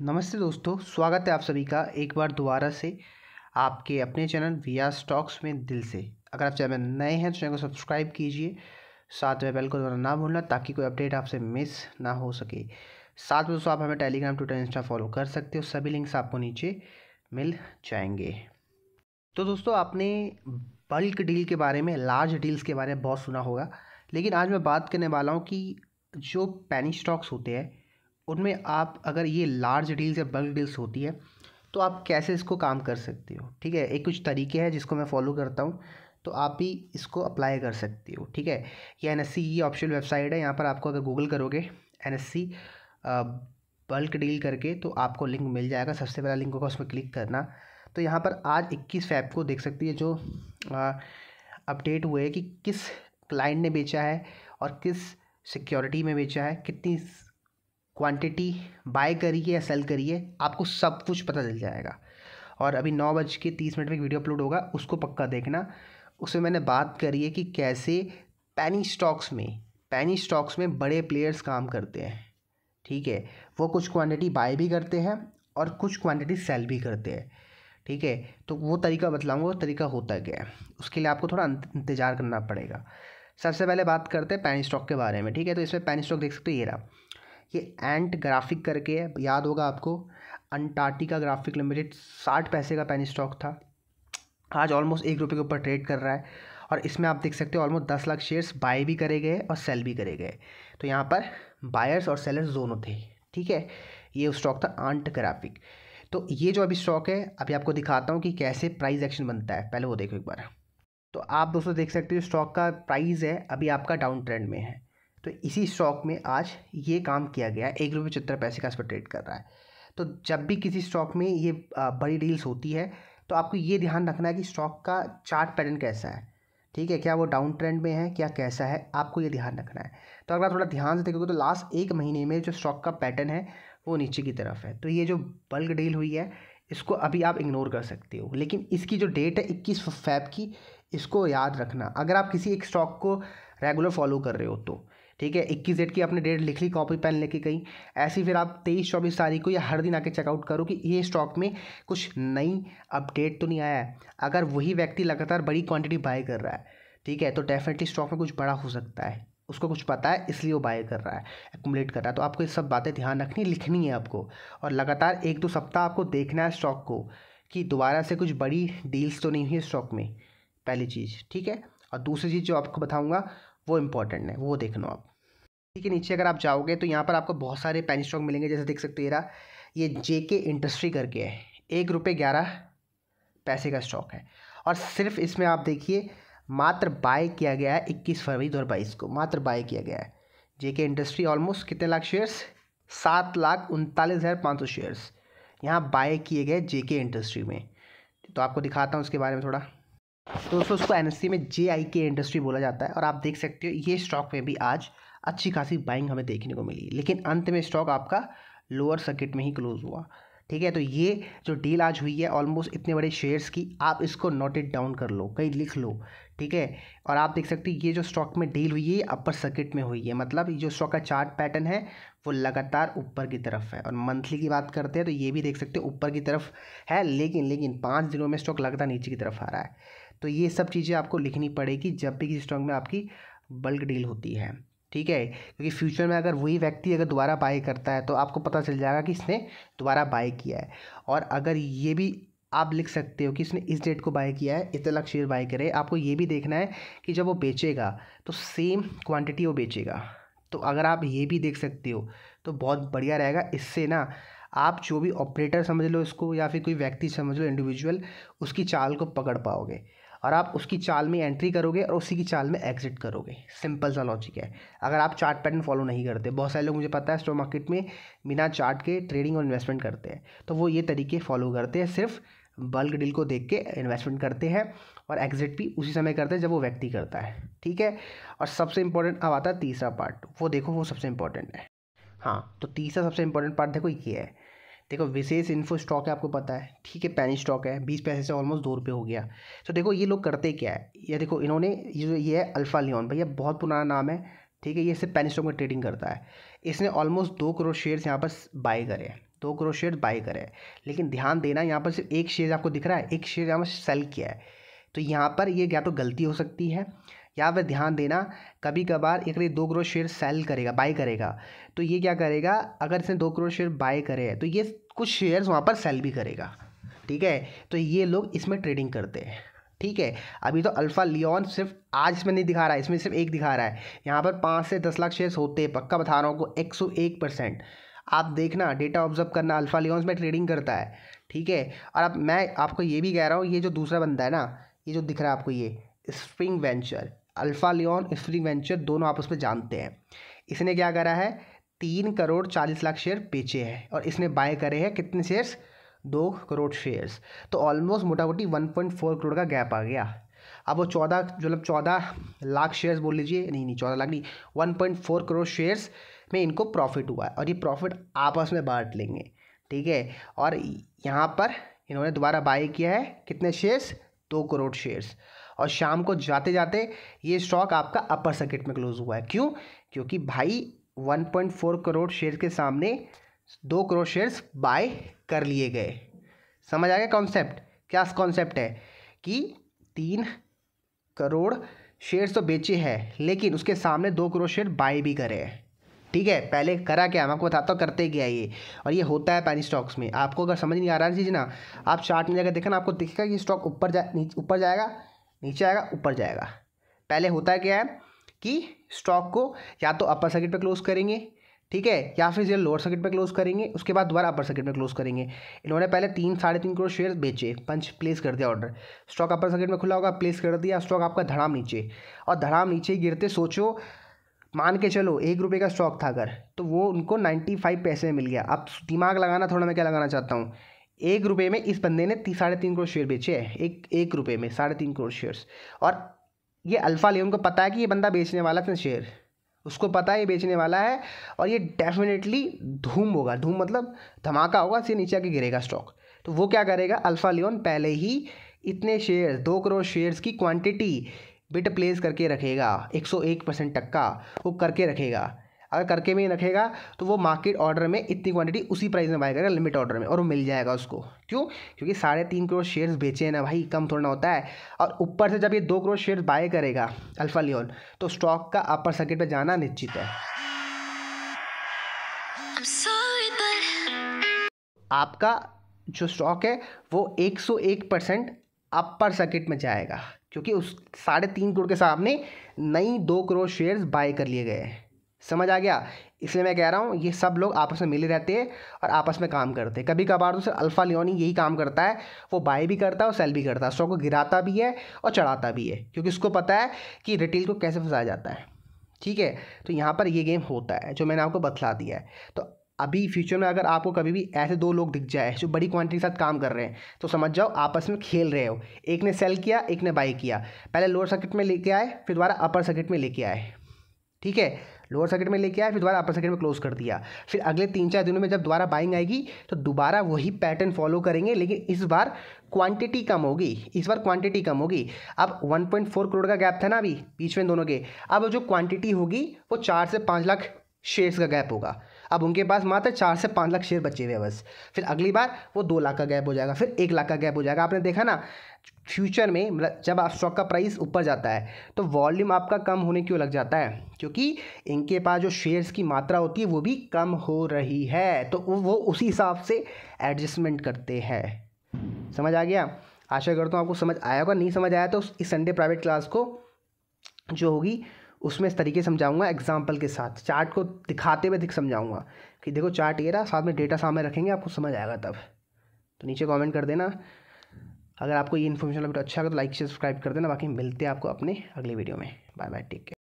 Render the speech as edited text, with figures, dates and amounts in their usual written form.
नमस्ते दोस्तों, स्वागत है आप सभी का एक बार दोबारा से आपके अपने चैनल वीआर स्टॉक्स में दिल से। अगर आप चैनल में नए हैं तो चैनल को सब्सक्राइब कीजिए, साथ में बेल को दबाना ना भूलना ताकि कोई अपडेट आपसे मिस ना हो सके। साथ में दोस्तों आप हमें टेलीग्राम, ट्विटर, इंस्टा फॉलो कर सकते हो, सभी लिंक्स आपको नीचे मिल जाएंगे। तो दोस्तों आपने बल्क डील के बारे में, लार्ज डील्स के बारे में बहुत सुना होगा, लेकिन आज मैं बात करने वाला हूँ कि जो पेनी स्टॉक्स होते हैं उनमें आप अगर ये लार्ज डील्स या बल्क डील्स होती है तो आप कैसे इसको काम कर सकते हो। ठीक है, एक कुछ तरीके हैं जिसको मैं फॉलो करता हूँ, तो आप भी इसको अप्लाई कर सकते हो। ठीक है, ये एनएससी की ऑफिशियल वेबसाइट है। यहाँ पर आपको अगर गूगल करोगे एनएससी बल्क डील करके तो आपको लिंक मिल जाएगा। सबसे पहला लिंक होगा, उसमें क्लिक करना। तो यहाँ पर आज 21 फ़रवरी को देख सकती है जो अपडेट हुए हैं कि किस क्लाइंट ने बेचा है और किस सिक्योरिटी में बेचा है, कितनी क्वांटिटी बाय करी है या सेल करी है, आपको सब कुछ पता चल जाएगा। और अभी 9:30 में एक वीडियो अपलोड होगा, उसको पक्का देखना। उसमें मैंने बात करी है कि कैसे पेनी स्टॉक्स में बड़े प्लेयर्स काम करते हैं। ठीक है, वो कुछ क्वांटिटी बाय भी करते हैं और कुछ क्वांटिटी सेल भी करते हैं। ठीक है, तो वो तरीका बतलाऊँगा, वो तरीका होता क्या है, उसके लिए आपको थोड़ा इंतज़ार करना पड़ेगा। सबसे पहले बात करते हैं पेनी स्टॉक के बारे में। ठीक है, तो इसमें पेनी स्टॉक देख सकते हो, ये रहा, ये एंट ग्राफिक करके है, याद होगा आपको। अंटार्कटिका ग्राफिक लिमिटेड 60 पैसे का पेनी स्टॉक था, आज ऑलमोस्ट ₹1 के ऊपर ट्रेड कर रहा है। और इसमें आप देख सकते हो ऑलमोस्ट 10 लाख शेयर्स बाय भी करे गए और सेल भी करे गए। तो यहाँ पर बायर्स और सेलर्स दोनों थे। ठीक है, ये स्टॉक था एंट ग्राफिक। तो ये जो अभी स्टॉक है, अभी आपको दिखाता हूँ कि कैसे प्राइस एक्शन बनता है, पहले वो देखो एक बार। तो आप दोस्तों देख सकते हो स्टॉक का प्राइस है अभी आपका डाउन ट्रेंड में है। तो इसी स्टॉक में आज ये काम किया गया है, ₹1.74 का इस पर ट्रेड कर रहा है। तो जब भी किसी स्टॉक में ये बड़ी डील्स होती है तो आपको ये ध्यान रखना है कि स्टॉक का चार्ट पैटर्न कैसा है। ठीक है, क्या वो डाउन ट्रेंड में है, क्या कैसा है, आपको ये ध्यान रखना है। तो अगर आप थोड़ा ध्यान से देखोगे तो लास्ट 1 महीने में जो स्टॉक का पैटर्न है वो नीचे की तरफ है। तो ये जो बल्क डील हुई है इसको अभी आप इग्नोर कर सकते हो, लेकिन इसकी जो डेट है 21 फ़रवरी की, इसको याद रखना। अगर आप किसी एक स्टॉक को रेगुलर फॉलो कर रहे हो तो ठीक है, 21 डेट की आपने डेट लिख ली कॉपी पेन लेके कहीं, ऐसी फिर आप 23-24 तारीख को या हर दिन आके चेकआउट करो कि ये स्टॉक में कुछ नई अपडेट तो नहीं आया है। अगर वही व्यक्ति लगातार बड़ी क्वांटिटी बाय कर रहा है, ठीक है, तो डेफिनेटली स्टॉक में कुछ बड़ा हो सकता है, उसको कुछ पता है इसलिए वो बाय कर रहा है, एक्यूमुलेट कर रहा है। तो आपको ये सब बातें ध्यान रखनी, लिखनी है आपको, और लगातार 1-2 सप्ताह आपको देखना है स्टॉक को कि दोबारा से कुछ बड़ी डील्स तो नहीं हुई स्टॉक में, पहली चीज़। ठीक है, और दूसरी चीज़ जो आपको बताऊँगा वो इम्पॉर्टेंट है, वो देखना आप। ठीक है, नीचे अगर आप जाओगे तो यहाँ पर आपको बहुत सारे पेनी स्टॉक मिलेंगे, जैसे देख सकते हो ये जेके इंडस्ट्री करके है, ₹1.11 का स्टॉक है। और सिर्फ इसमें आप देखिए मात्र बाय किया गया है 21 फरवरी 2022 को, मात्र बाय किया गया है। जेके इंडस्ट्री ऑलमोस्ट कितने लाख शेयर्स, 7,39,500 शेयर्स यहाँ बाय किए गए जेके इंडस्ट्री में। तो आपको दिखाता हूँ उसके बारे में थोड़ा। तो दोस्तों उसको एनएससी में जेआईके इंडस्ट्री बोला जाता है, और आप देख सकते हो ये स्टॉक में भी आज अच्छी खासी बाइंग हमें देखने को मिली, लेकिन अंत में स्टॉक आपका लोअर सर्किट में ही क्लोज हुआ। ठीक है, तो ये जो डील आज हुई है ऑलमोस्ट इतने बड़े शेयर्स की, आप इसको नोट इट डाउन कर लो, कहीं लिख लो। ठीक है, और आप देख सकते हैं ये जो स्टॉक में डील हुई है अपर सर्किट में हुई है, मतलब ये जो स्टॉक का चार्ट पैटर्न है वो लगातार ऊपर की तरफ है। और मंथली की बात करते हैं तो ये भी देख सकते हो ऊपर की तरफ है, लेकिन 5 दिनों में स्टॉक लगातार नीचे की तरफ आ रहा है। तो ये सब चीज़ें आपको लिखनी पड़ेगी जब भी किसी स्टॉक में आपकी बल्क डील होती है। ठीक है, क्योंकि फ्यूचर में अगर वही व्यक्ति अगर दोबारा बाय करता है तो आपको पता चल जाएगा कि इसने दोबारा बाय किया है। और अगर ये भी आप लिख सकते हो कि इसने इस डेट को बाय किया है, इतने लाख शेयर बाय करे, आपको ये भी देखना है कि जब वो बेचेगा तो सेम क्वांटिटी वो बेचेगा। तो अगर आप ये भी देख सकते हो तो बहुत बढ़िया रहेगा। इससे ना आप जो भी ऑपरेटर समझ लो इसको, या फिर कोई व्यक्ति समझ लो इंडिविजुअल, उसकी चाल को पकड़ पाओगे और आप उसकी चाल में एंट्री करोगे और उसी की चाल में एग्जिट करोगे। सिंपल सा लॉजिक है। अगर आप चार्ट पैटर्न फॉलो नहीं करते, बहुत सारे लोग मुझे पता है स्टॉक मार्केट में बिना चार्ट के ट्रेडिंग और इन्वेस्टमेंट करते हैं, तो वो ये तरीके फॉलो करते हैं, सिर्फ बल्क डील को देख के इन्वेस्टमेंट करते हैं और एग्जिट भी उसी समय करते हैं जब वो व्यक्ति करता है। ठीक है, और सबसे इंपॉर्टेंट अब आता है तीसरा पार्ट, वो देखो, वो सबसे इंपॉर्टेंट है। हाँ, तो तीसरा सबसे इंपॉर्टेंट पार्ट देखो ये है। देखो विशेष इन्फो स्टॉक है, आपको पता है, ठीक है, पेनी स्टॉक है, 20 पैसे से ऑलमोस्ट ₹2 हो गया। तो देखो ये लोग करते क्या है, ये देखो इन्होंने ये है अल्फा लियोन, भैया बहुत पुराना नाम है। ठीक है, ये सिर्फ पेनी स्टॉक में ट्रेडिंग करता है। इसने ऑलमोस्ट 2 करोड़ शेयर्स यहाँ पर बाय करे हैं। 2 करोड़ शेयर बाय करे हैं। लेकिन ध्यान देना यहाँ पर सिर्फ एक शेयर आपको दिख रहा है, एक शेयर यहाँ पर सेल किया है। तो यहाँ पर ये या तो गलती हो सकती है, या फिर ध्यान देना कभी कभार एक 2 करोड़ शेयर सेल करेगा, बाय करेगा, तो ये क्या करेगा, अगर इसने 2 करोड़ शेयर बाय करे हैं तो ये कुछ शेयर्स वहाँ पर सेल भी करेगा। ठीक है, तो ये लोग इसमें ट्रेडिंग करते हैं। ठीक है, अभी तो अल्फा लियोन सिर्फ आज इसमें नहीं दिखा रहा है, इसमें सिर्फ एक दिखा रहा है। यहाँ पर 5 से 10 लाख शेयर्स होते हैं, पक्का बता रहा हूँ आपको, 101%। आप देखना, डेटा ऑब्जर्व करना, अल्फा लियोन्स में ट्रेडिंग करता है। ठीक है, और अब मैं आपको ये भी कह रहा हूँ, ये जो दूसरा बंदा है ना, ये जो दिख रहा है आपको, ये Spring Venture, Alpha Leon Spring Venture दोनों आपस में जानते हैं। इसने क्या करा है, 3 करोड़ 40 लाख शेयर बेचे हैं और इसने बाय करे हैं कितने शेयर्स, 2 करोड़ शेयर्स। तो ऑलमोस्ट मोटा मोटी 1.4 करोड़ का गैप आ गया। अब वो 14 लाख शेयर्स बोल लीजिए, नहीं 14 लाख नहीं, 1.4 करोड़ शेयर्स में इनको प्रॉफिट हुआ है और ये प्रॉफिट आपस में बांट लेंगे। ठीक है, और यहाँ पर इन्होंने दोबारा बाय किया है कितने शेयर्स, 2 करोड़ शेयर्स, और शाम को जाते जाते ये स्टॉक आपका अपर सर्किट में क्लोज हुआ है। क्यों, क्योंकि भाई 1.4 करोड़ शेयर के सामने 2 करोड़ शेयर्स बाय कर लिए गए। समझ आ गया कॉन्सेप्ट, क्या कॉन्सेप्ट है कि 3 करोड़ शेयर्स तो बेचे हैं लेकिन उसके सामने 2 करोड़ शेयर बाय भी करे हैं। ठीक है, पहले करा क्या, मैं आपको बताता हूँ करते क्या ये, और ये होता है पैनी स्टॉक्स में। आपको अगर समझ नहीं आ रहा है चीज़ ना, आप चार्ट में जाकर देखा ना, आपको दिखेगा कि स्टॉक ऊपर जाएगा, नीचे आएगा, ऊपर जाएगा। पहले होता है क्या है कि स्टॉक को या तो अपर सर्किट पे क्लोज करेंगे, ठीक है, या फिर ये लोअर सर्किट पे क्लोज करेंगे, उसके बाद दोबारा अपर सर्किट पे क्लोज करेंगे। इन्होंने पहले 3-3.5 करोड़ शेयर बेचे, पंच प्लेस कर दिया ऑर्डर, स्टॉक अपर सर्किट में खुला होगा, प्लेस कर दिया, स्टॉक आपका धड़ाम नीचे, और धड़ाम नीचे ही गिरते, सोचो मान के चलो 1 रुपये का स्टॉक था अगर, तो वो उनको 95 पैसे में मिल गया। अब दिमाग लगाना थोड़ा, मैं क्या लगाना चाहता हूँ, 1 रुपये में इस बंदे ने 3.5 करोड़ शेयर बेचे हैं, एक रुपये में 3.5 करोड़ शेयर्स। और ये अल्फा लियोन को पता है कि ये बंदा बेचने वाला था शेयर, उसको पता है ये बेचने वाला है, और ये डेफिनेटली धूम होगा, धूम मतलब धमाका होगा, इससे नीचे आके गिरेगा स्टॉक। तो वो क्या करेगा, अल्फा लियोन पहले ही इतने शेयर 2 करोड़ शेयर्स की क्वांटिटी बिट प्लेस करके रखेगा, 101% तक का वो करके रखेगा। अगर करके में रखेगा तो वो मार्केट ऑर्डर में इतनी क्वांटिटी उसी प्राइस में बाय करेगा, लिमिट ऑर्डर में, और वो मिल जाएगा उसको। क्यों, क्योंकि 3.5 करोड़ शेयर्स बेचे हैं ना भाई, कम थोड़ा ना होता है। और ऊपर से जब ये 2 करोड़ शेयर बाय करेगा अल्फा लियोन, तो स्टॉक का अपर सर्किट पे जाना निश्चित है। आपका जो स्टॉक है वो 101% अपर सर्किट में जाएगा, क्योंकि उस 3.5 करोड़ के सामने नई 2 करोड़ शेयर्स बाय कर लिए गए हैं। समझ आ गया, इसलिए मैं कह रहा हूँ ये सब लोग आपस में मिले रहते हैं और आपस में काम करते हैं। कभी कभार तो सिर्फ अल्फा लियोन ही यही काम करता है, वो बाय भी करता है और सेल भी करता है, स्टॉक को गिराता भी है और चढ़ाता भी है, क्योंकि उसको पता है कि रिटेल को कैसे फंसाया जाता है। ठीक है, तो यहाँ पर ये गेम होता है जो मैंने आपको बतला दिया है। तो अभी फ्यूचर में अगर आपको कभी भी ऐसे 2 लोग दिख जाए जो बड़ी क्वांटिटी के साथ काम कर रहे हैं, तो समझ जाओ आपस में खेल रहे हो, एक ने सेल किया, एक ने बाय किया, पहले लोअर सर्किट में लेके आए, फिर दोबारा अपर सर्किट में लेके आए। ठीक है, लोअर सर्किट में लेके आए, फिर दोबारा अपर सर्किट में क्लोज कर दिया, फिर अगले 3-4 दिनों में जब दोबारा बाइंग आएगी तो दोबारा वही पैटर्न फॉलो करेंगे, लेकिन इस बार क्वांटिटी कम होगी, अब 1.4 करोड़ का गैप था ना अभी बीच में दोनों के, अब जो क्वांटिटी होगी वो 4 से 5 लाख शेयर्स का गैप होगा। अब उनके पास मात्र 4 से 5 लाख शेयर बचे हुए हैं बस। फिर अगली बार वो 2 लाख का गैप हो जाएगा, फिर 1 लाख का गैप हो जाएगा। आपने देखा ना फ्यूचर में, मतलब जब आप स्टॉक का प्राइस ऊपर जाता है तो वॉल्यूम आपका कम होने क्यों लग जाता है, क्योंकि इनके पास जो शेयर्स की मात्रा होती है वो भी कम हो रही है, तो वो उसी हिसाब से एडजस्टमेंट करते हैं। समझ आ गया, आशा करता हूँ आपको समझ आया होगा। नहीं समझ आया तो इस संडे प्राइवेट क्लास को जो होगी उसमें इस तरीके समझाऊंगा, एग्जाम्पल के साथ चार्ट को दिखाते हुए समझाऊंगा कि देखो चार्ट ये रहा, साथ में डेटा सामने रखेंगे, आपको समझ आएगा तब। तो नीचे कमेंट कर देना अगर आपको ये इन्फॉर्मेशन लगे तो अच्छा लगे, तो लाइक से सब्सक्राइब कर देना। बाकी मिलते हैं आपको अपने अगले वीडियो में। Bye bye, take care.